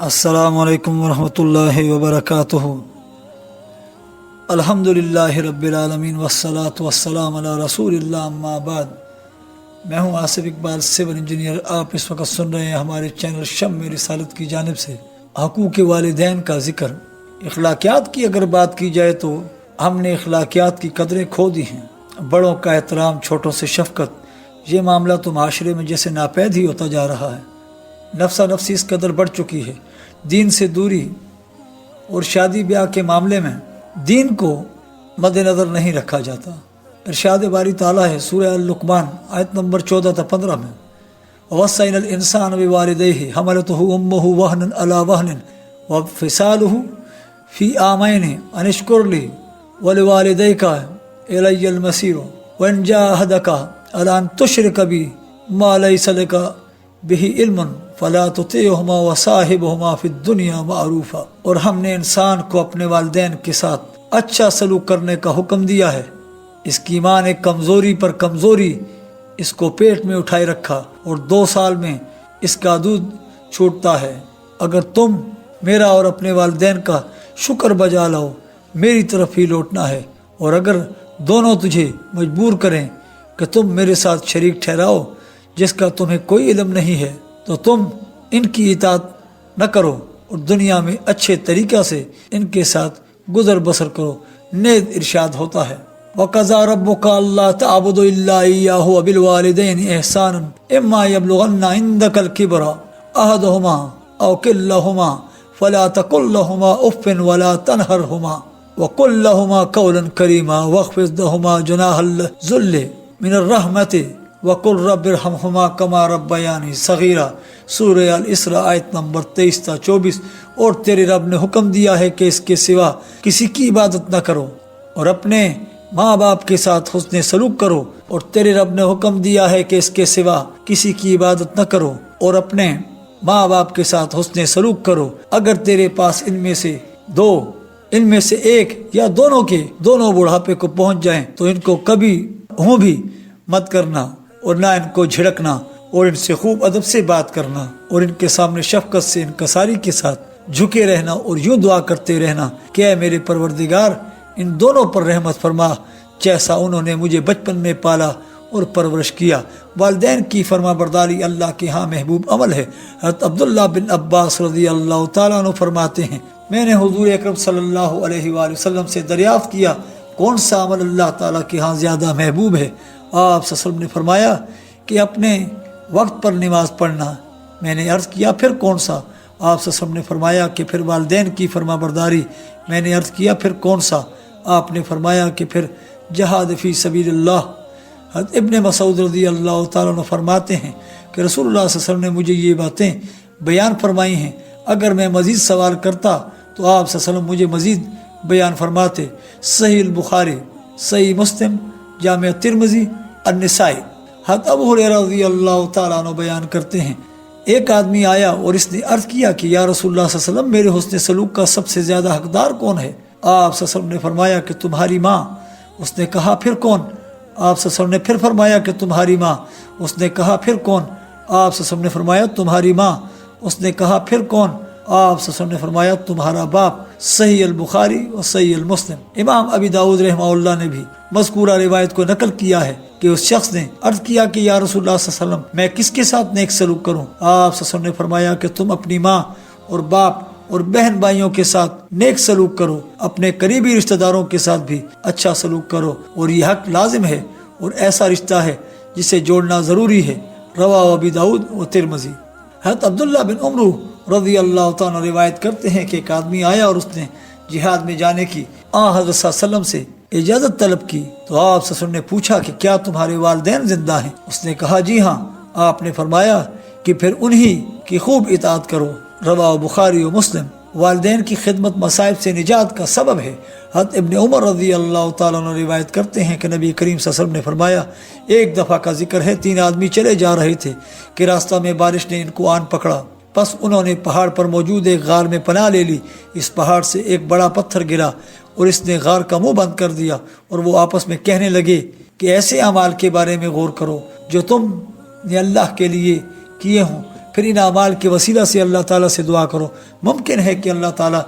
السلام علیکم ورحمۃ اللہ وبرکاتہ۔ الحمدللہ رب العالمین والصلاة والسلام علی رسول اللہ، امابعد۔ میں ہوں آصف اقبال، سول انجینئر۔ آپ اس وقت سن رہے ہیں ہمارے چینل شم رسالت کی جانب سے حقوق والدین کا ذکر۔ اخلاقیات کی اگر بات کی جائے تو ہم نے اخلاقیات کی قدریں کھو دی ہیں۔ بڑوں کا احترام، چھوٹوں سے شفقت، یہ معاملہ تو معاشرے میں جیسے ناپید ہی ہوتا جا رہا ہے۔ نفسا نفسی اس قدر بڑھ چکی ہے، دین سے دوری اور شادی بیاہ کے معاملے میں دین کو مد نظر نہیں رکھا جاتا۔ ارشاد باری تعالیٰ ہے سورہ لقمان آیت نمبر 14 تا 15 میں، وَوَصَّيْنَا الْإِنسَانَ بِوَالِدَيْهِ حَمَلَتْهُ أُمُّهُ وَهْنًا عَلَى وَهْنٍ وَفِصَالُهُ فِي عَامَيْنِ أَنِ اشْكُرْ لِي وَلِوَالِدَيْكَ إِلَيَّ الْمَصِيرُ وَإِنْ جَاهَدَاكَ عَلَىٰ أَن تُشْرِكَ بِي مَا لَيْسَ لَكَ بِهِ عِلْمٌ فَلَا تُطِعْهُمَا وَصَاحِبْهُمَا فِي الدُّنْيَا مَعْرُوفًا۔ اور ہم نے انسان کو اپنے والدین کے ساتھ اچھا سلوک کرنے کا حکم دیا ہے۔ اس کی ماں نے کمزوری پر کمزوری اس کو پیٹ میں اٹھائے رکھا اور 2 سال میں اس کا دودھ چھوٹتا ہے۔ اگر تم میرا اور اپنے والدین کا شکر بجا لاؤ، میری طرف ہی لوٹنا ہے، اور اگر دونوں تجھے مجبور کریں کہ تم میرے ساتھ شریک ٹھہراؤ جس کا تمہیں کوئی علم نہیں ہے، تو تم ان کی اطاعت نہ کرو اور دنیا میں اچھے طریقہ سے ان کے ساتھ گزر بسر کرو۔ نیز ارشاد ہوتا ہے وَقَضَىٰ رَبُّكَ أَلَّا تَعْبُدُوا إِلَّا إِيَّاهُ وَبِالْوَالِدَيْنِ إِحْسَانًا إِمَّا يَبْلُغَنَّ عِندَكَ الْكِبَرَ أَحَدُهُمَا أَوْ كِلَّاهُمَا فَلَا تَقُل لَّهُمَا أُفٍّ وَلَا تَنْهَرْهُمَا وَقُل لَّهُمَا قَوْلًا كَرِيمًا وَاخْفِضْ لَهُمَا جَنَاحَ الذُّلِّ مِنَ الرَّحْمَةِ وَقُل رَّبِّ ارْحَمْهُمَا كَمَا رَبَّيَانِي صَغِيرًا۔ سورہ الاسراء آیت نمبر 23 تا 24۔ اور تیرے رب نے حکم دیا ہے کہ اس کے سوا کسی کی عبادت نہ کرو اور اپنے ماں باپ کے ساتھ حسن سلوک کرو، اور تیرے رب نے حکم دیا ہے کہ اس کے سوا کسی کی عبادت نہ کرو اور اپنے ماں باپ کے ساتھ حسن سلوک کرو۔ اگر تیرے پاس ان میں سے ایک یا دونوں کے دونوں بڑھاپے کو پہنچ جائیں تو ان کو کبھی بھی مت کرنا اور نہ ان کو جھڑکنا، اور ان سے خوب ادب سے بات کرنا، اور ان کے سامنے شفقت سے انکساری کے ساتھ جھکے رہنا، اور یوں دعا کرتے رہنا کہ اے میرے پروردگار ان دونوں پر رحمت فرما جیسا انہوں نے مجھے بچپن میں پالا اور پرورش کیا۔ والدین کی فرمابرداری اللہ کے ہاں محبوب عمل ہے۔ حضرت عبداللہ بن عباس رضی اللہ تعالیٰ عنہ فرماتے ہیں، میں نے حضور اکرم صلی اللہ علیہ وآلہ وسلم سے دریافت کیا کون سا عمل اللہ تعالیٰ کے ہاں زیادہ محبوب ہے؟ آپ صلی اللہ علیہ وسلم نے فرمایا کہ اپنے وقت پر نماز پڑھنا۔ میں نے عرض کیا پھر کون سا؟ آپ صلی اللہ علیہ وسلم نے فرمایا کہ پھر والدین کی فرمابرداری۔ میں نے عرض کیا پھر کون سا؟ آپ نے فرمایا کہ پھر جہاد فی سبیل اللہ۔ حضرت ابن مسعود رضی اللہ تعالیٰ عنہ فرماتے ہیں کہ رسول اللہ صلی اللہ علیہ وسلم نے مجھے یہ باتیں بیان فرمائی ہیں، اگر میں مزید سوال کرتا تو آپ صلی اللہ علیہ وسلم مجھے مزید بیان فرماتے۔ صحیح البخاری، صحیح مسلم، جامع ترمذی، النسائی۔ حضرت ابو ہریرہ رضی اللہ تعالیٰ عنہ بیان کرتے ہیں، ایک آدمی آیا اور اس نے عرض کیا کہ یا رسول اللہ صلی اللہ علیہ وسلم میرے حسن سلوک کا سب سے زیادہ حقدار کون ہے؟ آپ صلی اللہ علیہ وسلم نے فرمایا کہ تمہاری ماں۔ اس نے کہا پھر کون؟ آپ صلی اللہ علیہ وسلم نے پھر فرمایا کہ تمہاری ماں۔ اس نے کہا پھر کون؟ آپ صلی اللہ علیہ وسلم نے فرمایا تمہاری ماں۔ اس نے کہا پھر کون؟ آپ صلی اللہ علیہ وسلم نے فرمایا تمہارا باپ۔ صحیح البخاری و صحیح المسلم۔ امام ابی داؤد رحمہ اللہ نے بھی مذکورہ روایت کو نقل کیا ہے کہ اس شخص نے عرض کیا کہ یا رسول اللہ صلی اللہ علیہ وسلم میں کس کے ساتھ نیک سلوک کروں؟ آپ صلی اللہ علیہ وسلم نے فرمایا کہ تم اپنی ماں اور باپ اور بہن بھائیوں کے ساتھ نیک سلوک کرو، اپنے قریبی رشتہ داروں کے ساتھ بھی اچھا سلوک کرو، اور یہ حق لازم ہے اور ایسا رشتہ ہے جسے جوڑنا ضروری ہے۔ رواہ ابی داؤد و ترمذی۔ حضرت عبداللہ بن عمرو رضی اللہ تعالیٰ روایت کرتے ہیں کہ ایک آدمی آیا اور اس نے جہاد میں جانے کی حضرت صلی اللہ علیہ وسلم سے اجازت طلب کی، تو آپ صلی اللہ علیہ وسلم نے پوچھا کہ کیا تمہارے والدین زندہ ہیں؟ اس نے کہا جی ہاں۔ آپ نے فرمایا کہ پھر انہی کی خوب اطاعت کرو۔ رواہ بخاری و مسلم۔ والدین کی خدمت مصائب سے نجات کا سبب ہے۔ حضرت ابن عمر رضی اللہ تعالیٰ عنہ روایت کرتے ہیں کہ نبی کریم صلی اللہ علیہ وسلم نے فرمایا، ایک دفعہ کا ذکر ہے، 3 آدمی چلے جا رہے تھے کہ راستہ میں بارش نے ان کو آن پکڑا، پس انہوں نے پہاڑ پر موجود ایک غار میں پناہ لے لی۔ اس پہاڑ سے ایک بڑا پتھر گرا اور اس نے غار کا منہ بند کر دیا، اور وہ آپس میں کہنے لگے کہ ایسے اعمال کے بارے میں غور کرو جو تم نے اللہ کے لیے کیے ہوں، پھر ان اعمال کے وسیلہ سے اللہ تعالیٰ سے دعا کرو، ممکن ہے کہ اللہ تعالیٰ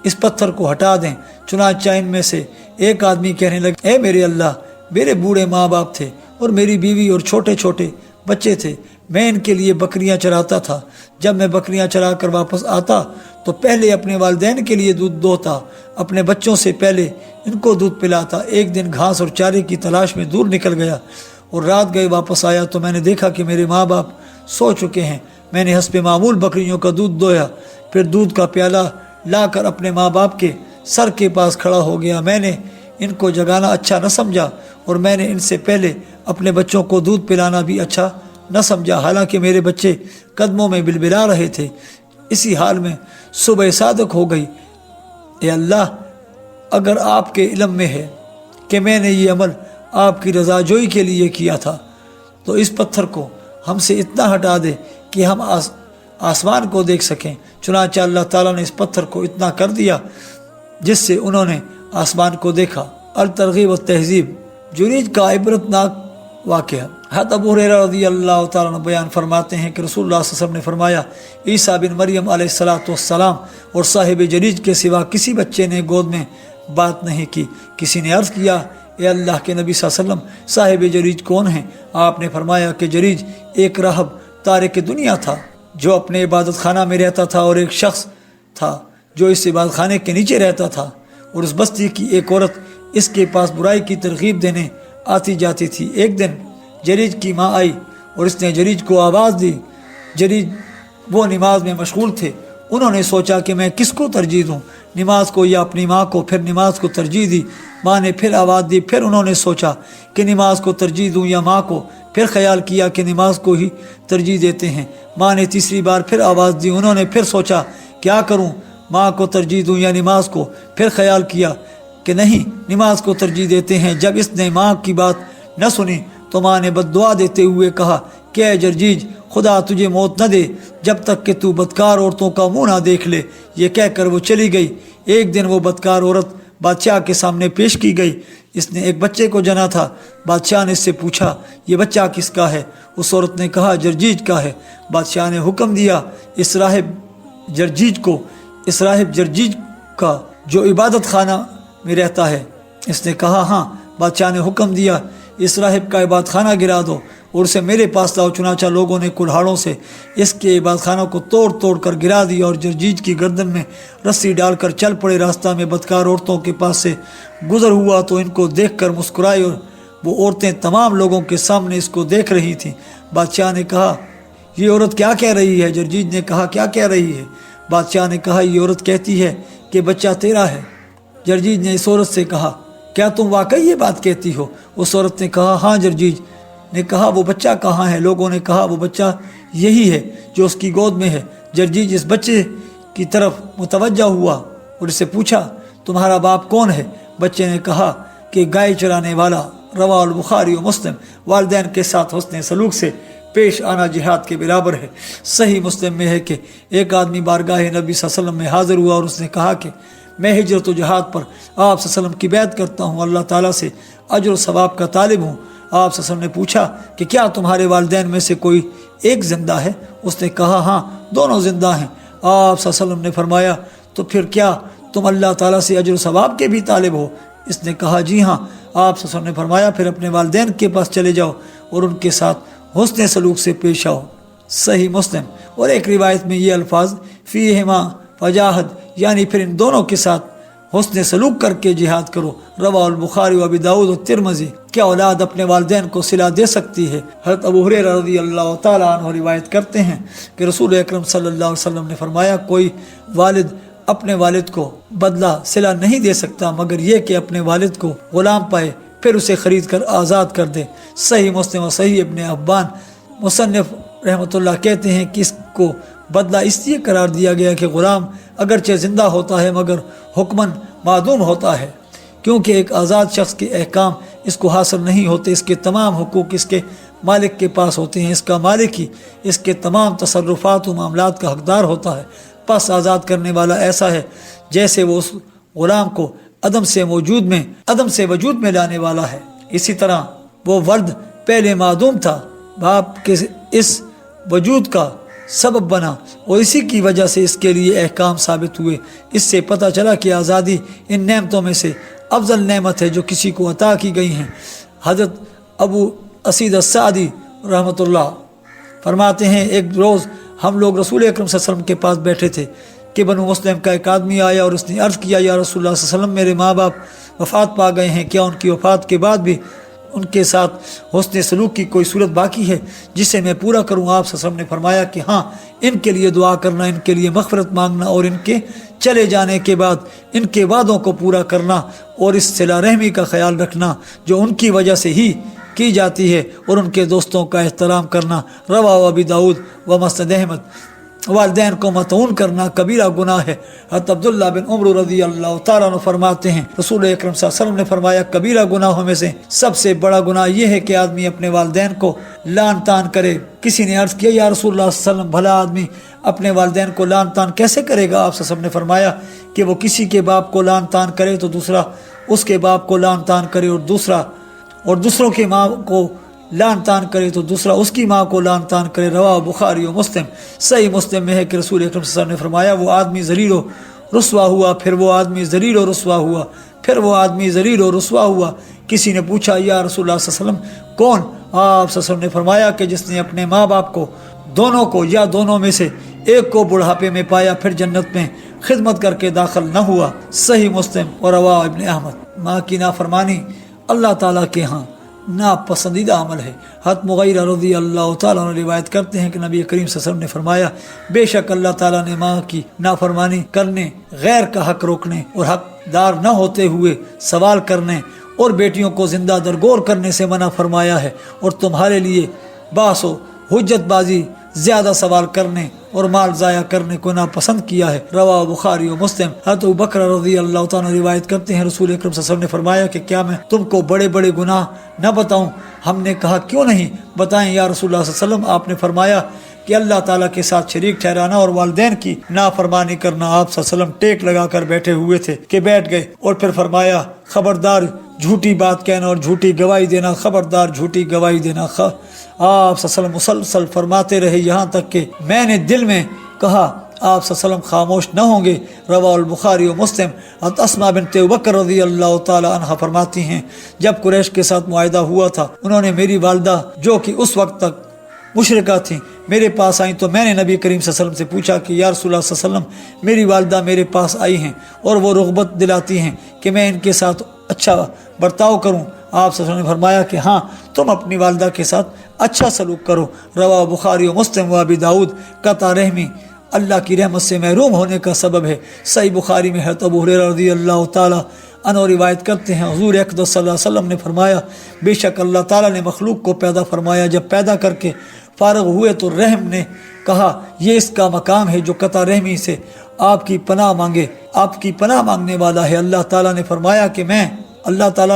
اس پتھر کو ہٹا دیں۔ چنانچہ ان میں سے ایک آدمی کہنے لگا، اے میرے اللہ، میرے بوڑھے ماں باپ تھے اور میری بیوی اور چھوٹے چھوٹے بچے تھے، میں ان کے لیے بکریاں چراتا تھا۔ جب میں بکریاں چرا کر واپس آتا تو پہلے اپنے والدین کے لیے دودھ دوہتا، اپنے بچوں سے پہلے ان کو دودھ پلاتا۔ ایک دن گھاس اور چارے کی تلاش میں دور نکل گیا اور رات گئے واپس آیا تو میں نے دیکھا کہ میرے ماں باپ سو چکے ہیں۔ میں نے حسب معمول بکریوں کا دودھ دویا، پھر دودھ کا پیالہ لا کر اپنے ماں باپ کے سر کے پاس کھڑا ہو گیا۔ میں نے ان کو جگانا اچھا نہ سمجھا اور میں نے ان سے پہلے اپنے بچوں کو دودھ پلانا بھی اچھا نہ سمجھا، حالانکہ میرے بچے قدموں میں بلبلا رہے تھے۔ اسی حال میں صبح صادق ہو گئی۔ اے اللہ، اگر آپ کے علم میں ہے کہ میں نے یہ عمل آپ کی رضا جوئی کے لیے کیا تھا تو اس پتھر کو ہم سے اتنا ہٹا دے کہ ہم آسمان کو دیکھ سکیں۔ چنانچہ اللہ تعالیٰ نے اس پتھر کو اتنا کر دیا جس سے انہوں نے آسمان کو دیکھا۔ الترغیب و تہذیب، جریج کا عبرت ناک واقعہ۔ حضرت ابو ہریرہ رضی اللہ تعالیٰ عنہ بیان فرماتے ہیں کہ رسول اللہ صلی اللہ علیہ وسلم نے فرمایا، عیسیٰ بن مریم علیہ السلام اور صاحب جریج کے سوا کسی بچے نے گود میں بات نہیں کی۔ کسی نے عرض کیا، اے اللہ کے نبی صلی اللہ علیہ وسلم، صاحب جریج کون ہیں؟ آپ نے فرمایا کہ جریج ایک راہب تارک دنیا تھا جو اپنے عبادت خانہ میں رہتا تھا، اور ایک شخص تھا جو اس عبادت خانے کے نیچے رہتا تھا، اور اس بستی کی ایک عورت اس کے پاس برائی کی ترغیب دینے آتی جاتی تھی۔ ایک دن جریج کی ماں آئی اور اس نے جریج کو آواز دی۔ جریج وہ نماز میں مشغول تھے۔ انہوں نے سوچا کہ میں کس کو ترجیح دوں، نماز کو یا اپنی ماں کو؟ پھر نماز کو ترجیح دی۔ ماں نے پھر آواز دی۔ پھر انہوں نے سوچا کہ نماز کو ترجیح دوں یا ماں کو؟ پھر خیال کیا کہ نماز کو ہی ترجیح دیتے ہیں۔ ماں نے تیسری بار پھر آواز دی۔ انہوں نے پھر سوچا کیا کروں، ماں کو ترجیح دوں یا نماز کو؟ پھر خیال کیا کہ نہیں، نماز کو ترجیح دیتے ہیں۔ جب اس نے ماں کی بات نہ سنی تو ماں نے بد دعا دیتے ہوئے کہا کہ اے جرجیج، خدا تجھے موت نہ دے جب تک کہ تو بدکار عورتوں کا منہ نہ دیکھ لے۔ یہ کہہ کر وہ چلی گئی۔ ایک دن وہ بدکار عورت بادشاہ کے سامنے پیش کی گئی۔ اس نے ایک بچے کو جنا تھا۔ بادشاہ نے اس سے پوچھا، یہ بچہ کس کا ہے؟ اس عورت نے کہا، جرجیج کا ہے۔ بادشاہ نے حکم دیا، اس راہب جرجیج کا جو عبادت خانہ میں رہتا ہے؟ اس نے کہا، ہاں۔ بادشاہ نے حکم دیا، اس راہب کا عبادت خانہ گرا دو اور اسے میرے پاس لاؤ۔ چنانچہ لوگوں نے کلہاڑوں سے اس کے عبادت خانہ کو توڑ توڑ کر گرا دیا اور جرجیج کی گردن میں رسی ڈال کر چل پڑے۔ راستہ میں بدکار عورتوں کے پاس سے گزر ہوا تو ان کو دیکھ کر مسکرائے، اور وہ عورتیں تمام لوگوں کے سامنے اس کو دیکھ رہی تھیں۔ بادشاہ نے کہا، یہ عورت کیا کہہ رہی ہے؟ جرجیج نے کہا، کیا کہہ رہی ہے؟ بادشاہ نے کہا، یہ عورت کہتی ہے کہ بچہ تیرا ہے۔ جرجیج نے اس عورت سے کہا، کیا تم واقعی یہ بات کہتی ہو؟ اس عورت نے کہا، ہاں۔ جرجیج نے کہا، وہ بچہ کہاں ہے؟ لوگوں نے کہا، وہ بچہ یہی ہے جو اس کی گود میں ہے۔ جرجیج اس بچے کی طرف متوجہ ہوا اور اس سے پوچھا، تمہارا باپ کون ہے؟ بچے نے کہا کہ گائے چرانے والا۔ رواہ البخاری و مسلم۔ والدین کے ساتھ حسن سلوک سے پیش آنا جہاد کے برابر ہے۔ صحیح مسلم میں ہے کہ ایک آدمی بارگاہ نبی صلی اللہ علیہ وسلم میں حاضر ہوا اور اس نے کہا کہ میں ہجرت و جہاد پر آپ صلی اللہ علیہ وسلم کی بیعت کرتا ہوں، اللہ تعالیٰ سے اجر و ثواب کا طالب ہوں۔ آپ صلی اللہ علیہ وسلم نے پوچھا کہ کیا تمہارے والدین میں سے کوئی ایک زندہ ہے؟ اس نے کہا، ہاں، دونوں زندہ ہیں۔ آپ صلی اللہ علیہ وسلم نے فرمایا، تو پھر کیا تم اللہ تعالیٰ سے اجر و ثواب کے بھی طالب ہو؟ اس نے کہا، جی ہاں۔ آپ صلی اللہ علیہ وسلم نے فرمایا، پھر اپنے والدین کے پاس چلے جاؤ اور ان کے ساتھ حسن سلوک سے پیش آؤ۔ صحیح مسلم۔ اور ایک روایت میں یہ الفاظ فیہما فجاہد، یعنی پھر ان دونوں کے ساتھ حسن سلوک کر کے جہاد کرو۔ رواہ البخاری و ابی داؤد و ترمذی۔ کیا اولاد اپنے والدین کو صلہ دے سکتی ہے؟ حضرت ابو ہریرہ رضی اللہ تعالیٰ عنہ روایت کرتے ہیں کہ رسول اکرم صلی اللہ علیہ وسلم نے فرمایا، کوئی والد اپنے والد کو بدلہ صلہ نہیں دے سکتا مگر یہ کہ اپنے والد کو غلام پائے پھر اسے خرید کر آزاد کر دے۔ صحیح مسلم و صحیح ابن حبان۔ مصنف رحمتہ اللہ کہتے ہیں کہ اس کو بدلہ اس لیے قرار دیا گیا کہ غلام اگرچہ زندہ ہوتا ہے مگر حکماً معدوم ہوتا ہے، کیونکہ ایک آزاد شخص کے احکام اس کو حاصل نہیں ہوتے، اس کے تمام حقوق اس کے مالک کے پاس ہوتے ہیں، اس کا مالک ہی اس کے تمام تصرفات و معاملات کا حقدار ہوتا ہے۔ پس آزاد کرنے والا ایسا ہے جیسے وہ اس غلام کو عدم سے وجود میں لانے والا ہے۔ اسی طرح وہ ولد پہلے معدوم تھا، باپ کے اس وجود کا سبب بنا اور اسی کی وجہ سے اس کے لیے احکام ثابت ہوئے۔ اس سے پتہ چلا کہ آزادی ان نعمتوں میں سے افضل نعمت ہے جو کسی کو عطا کی گئی ہیں۔ حضرت ابو اسید السعدی رحمتہ اللہ فرماتے ہیں ایک روز ہم لوگ رسول اکرم صلی اللہ علیہ وسلم کے پاس بیٹھے تھے کہ بنو مسلم کا ایک آدمی آیا اور اس نے عرض کیا یا رسول اللہ صلی اللہ علیہ وسلم میرے ماں باپ وفات پا گئے ہیں، کیا ان کی وفات کے بعد بھی ان کے ساتھ حسن سلوک کی کوئی صورت باقی ہے جسے میں پورا کروں؟ آپ صلی اللہ علیہ وسلم نے فرمایا کہ ہاں، ان کے لیے دعا کرنا، ان کے لیے مغفرت مانگنا اور ان کے چلے جانے کے بعد ان کے وعدوں کو پورا کرنا اور اس صلہ رحمی کا خیال رکھنا جو ان کی وجہ سے ہی کی جاتی ہے اور ان کے دوستوں کا احترام کرنا۔ رواہ ابی داؤد و مسند احمد۔ والدین کو مطعون کرنا کبیرہ گناہ ہے۔ حضرت عبداللہ بن عمر رضی اللہ تعالیٰ عنہ فرماتے ہیں رسول اکرم صلی اللہ علیہ وسلم نے فرمایا کبیرہ گناہوں میں سے سب سے بڑا گناہ یہ ہے کہ آدمی اپنے والدین کو لعن طعن کرے۔ کسی نے عرض کیا یا رسول اللہ صلی اللہ علیہ وسلم بھلا آدمی اپنے والدین کو لعن طعن کیسے کرے گا؟ آپ صلی اللہ علیہ وسلم نے فرمایا کہ وہ کسی کے باپ کو لعن طعن کرے تو دوسرا اس کے باپ کو لعن طعن کرے اور دوسروں کی ماں کو لعن طعن کرے تو دوسرا اس کی ماں کو لعن طعن کرے۔ رواہ بخاری و مسلم۔ صحیح مسلم میں ہے کہ رسول اکرم صلی اللہ علیہ وسلم نے فرمایا وہ آدمی ذلیل و رسوا ہوا، پھر وہ آدمی ذلیل و رسوا ہوا، پھر وہ آدمی ذلیل و رسوا ہوا۔ کسی نے پوچھا یا رسول اللہ صلی اللہ علیہ وسلم کون؟ آپ صلی اللہ علیہ وسلم نے فرمایا کہ جس نے اپنے ماں باپ کو دونوں کو یا دونوں میں سے ایک کو بڑھاپے میں پایا پھر جنت میں خدمت کر کے داخل نہ ہوا۔ صحیح مسلم اور رواہ ابن احمد۔ ماں کی نافرمانی اللہ تعالیٰ کے ہاں ناپسندیدہ عمل ہے۔ حضرت مغیرہ رضی اللہ تعالیٰ عنہ روایت کرتے ہیں کہ نبی کریم صلی اللہ علیہ وسلم نے فرمایا بے شک اللہ تعالیٰ نے ماں کی نافرمانی کرنے، غیر کا حق روکنے اور حقدار نہ ہوتے ہوئے سوال کرنے اور بیٹیوں کو زندہ درگور کرنے سے منع فرمایا ہے، اور تمہارے لیے باس و حجت بازی، زیادہ سوال کرنے اور مال ضائع کرنے کو ناپسند کیا ہے۔ رواہ بخاری و مسلم۔ حضرت ابوبکر رضی اللہ تعالیٰ روایت کرتے ہیں رسول اکرم صلی اللہ علیہ وسلم نے فرمایا کہ کیا میں تم کو بڑے بڑے گناہ نہ بتاؤں؟ ہم نے کہا کیوں نہیں، بتائیں یا رسول اللہ صلی اللہ علیہ وسلم۔ آپ نے فرمایا کہ اللہ تعالیٰ کے ساتھ شریک ٹھہرانا اور والدین کی نافرمانی کرنا۔ آپ صلی اللہ علیہ وسلم ٹیک لگا کر بیٹھے ہوئے تھے کہ بیٹھ گئے اور پھر فرمایا خبردار جھوٹی بات کہنا اور جھوٹی گواہی دینا، خبردار جھوٹی گواہی دینا۔ آپ صلی اللہ علیہ وسلم مسلسل فرماتے رہے یہاں تک کہ میں نے دل میں کہا آپ صلی اللہ علیہ وسلم خاموش نہ ہوں گے۔ رواہ البخاری و مسلم۔ حضرت اسماء بنت ابوبکر رضی اللہ تعالی عنہ فرماتی ہیں جب قریش کے ساتھ معاہدہ ہوا تھا انہوں نے میری والدہ جو کہ اس وقت تک مشرکہ تھیں میرے پاس آئیں تو میں نے نبی کریم صلی اللہ علیہ وسلم سے پوچھا کہ یا رسول اللہ صلی اللہ علیہ وسلم میری والدہ میرے پاس آئی ہیں اور وہ رغبت دلاتی ہیں کہ میں ان کے ساتھ اچھا برتاؤ کروں۔ آپ صلی اللہ علیہ وسلم نے فرمایا کہ ہاں تم اپنی والدہ کے ساتھ اچھا سلوک کرو۔ رواہ بخاری و مسلم و ابی داؤد۔ قطع رحمی اللہ کی رحمت سے محروم ہونے کا سبب ہے۔ صحیح بخاری میں حضرت ابو ہریرہ رضی اللہ تعالیٰ عنہ روایت کرتے ہیں حضور اقدس صلی اللہ علیہ وسلم نے فرمایا بے شک اللہ تعالیٰ نے مخلوق کو پیدا فرمایا، جب پیدا کر کے فارغ ہوئے تو رحم نے کہا یہ اس کا مقام ہے جو قطع رحمی سے آپ کی پناہ مانگے، آپ کی پناہ مانگنے والا ہے۔ اللہ تعالیٰ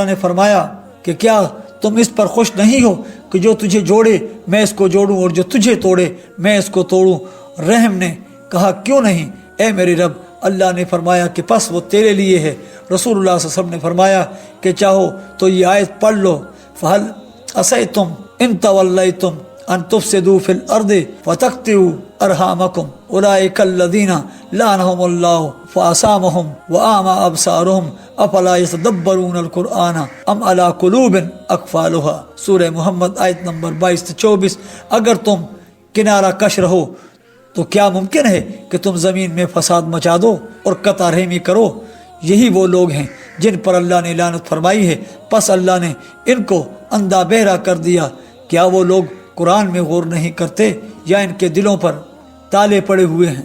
نے فرمایا کہ کیا تم اس پر خوش نہیں ہو کہ جو تجھے جوڑے میں اس کو جوڑوں اور جو تجھے توڑے میں اس کو توڑوں؟ رحم نے کہا کیوں نہیں اے میرے رب۔ اللہ نے فرمایا کہ پس وہ تیرے لیے ہے۔ رسول اللہ صلی اللہ علیہ وسلم نے فرمایا کہ چاہو تو یہ آیت پڑھ لو فہل عصیتم ان تولیتم ان تفسدوا فی الارض فتقطعوا ارحامکم اولئک الذین لعنهم اللہ فاصامهم واعمی ابصارهم افلا یتدبرون القرآن ام علی قلوب اقفالها۔ سورہ محمد آیت نمبر 22-24۔ اگر تم کنارہ کش رہو تو کیا ممکن ہے کہ تم زمین میں فساد مچا دو اور قطع رحمی کرو؟ یہی وہ لوگ ہیں جن پر اللہ نے لعنت فرمائی ہے، پس اللہ نے ان کو اندھا بہرا کر دیا۔ کیا وہ لوگ قرآن میں غور نہیں کرتے یا ان کے دلوں پر تالے پڑے ہوئے ہیں؟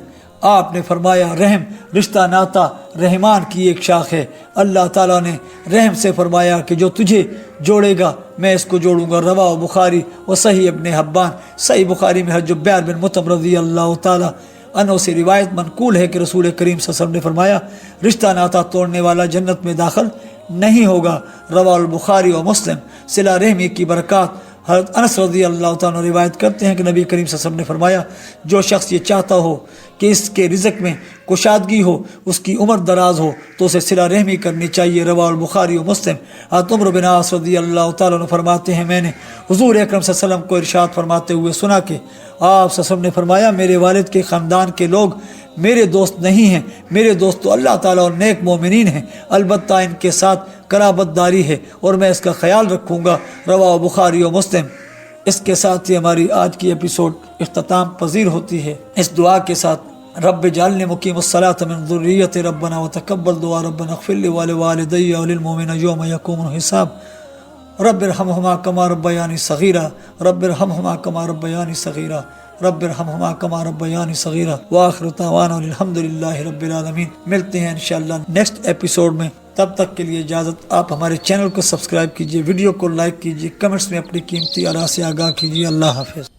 آپ نے فرمایا رحم رشتہ ناتا رحمان کی ایک شاخ ہے۔ اللہ تعالیٰ نے رحم سے فرمایا کہ جو تجھے جوڑے گا میں اس کو جوڑوں گا۔ رواہ بخاری و صحیح ابن حبان۔ صحیح بخاری میں حضرت جبیر بن مطعم رضی اللہ تعالیٰ عنہ سے روایت منقول ہے کہ رسول کریم صلی اللہ علیہ وسلم نے فرمایا رشتہ ناتا توڑنے والا جنت میں داخل نہیں ہوگا۔ رواہ البخاری و مسلم۔ صلہ رحمی کی برکات حضرت انس رضی اللہ تعالیٰ عنہ روایت کرتے ہیں کہ نبی کریم صلی اللہ علیہ وسلم نے فرمایا جو شخص یہ چاہتا ہو کہ اس کے رزق میں کشادگی ہو، اس کی عمر دراز ہو، تو اسے صلہ رحمی کرنی چاہیے۔ رواہ البخاری و مسلم۔ حضرت عمر بن عاص رضی اللہ تعالیٰ عنہ فرماتے ہیں میں نے حضور اکرم صلی اللہ علیہ وسلم کو ارشاد فرماتے ہوئے سنا کہ آپ صلی اللہ علیہ وسلم نے فرمایا میرے والد کے خاندان کے لوگ میرے دوست نہیں ہیں، میرے دوست تو اللہ تعالیٰ اور نیک مومنین ہیں، البتہ ان کے ساتھ قرابت داری ہے اور میں اس کا خیال رکھوں گا۔ رواہ بخاری و مسلم۔ اس کے ساتھ ہی ہماری آج کی ایپیسوڈ اختتام پذیر ہوتی ہے اس دعا کے ساتھ، رب اجعلنی مقیم الصلاۃ من ذریتی ربنا وتقبل دعا ربنا اغفر لی ولوالدی وللمؤمنین یوم یقوم الحساب رب ارحمہما کما ربیانی صغیرا رب ارحمہما کما ربیانی صغیرا رب ارحمہما کما ربیانی صغیرا وآخر دعوانا الحمدللہ رب العالمین۔ ملتے ہیں انشاءاللہ نیکسٹ ایپیسوڈ میں، تب تک کے لیے اجازت۔ آپ ہمارے چینل کو سبسکرائب کیجئے، ویڈیو کو لائک کیجئے، کمنٹس میں اپنی قیمتی آراء سے آگاہ کیجئے۔ اللہ حافظ۔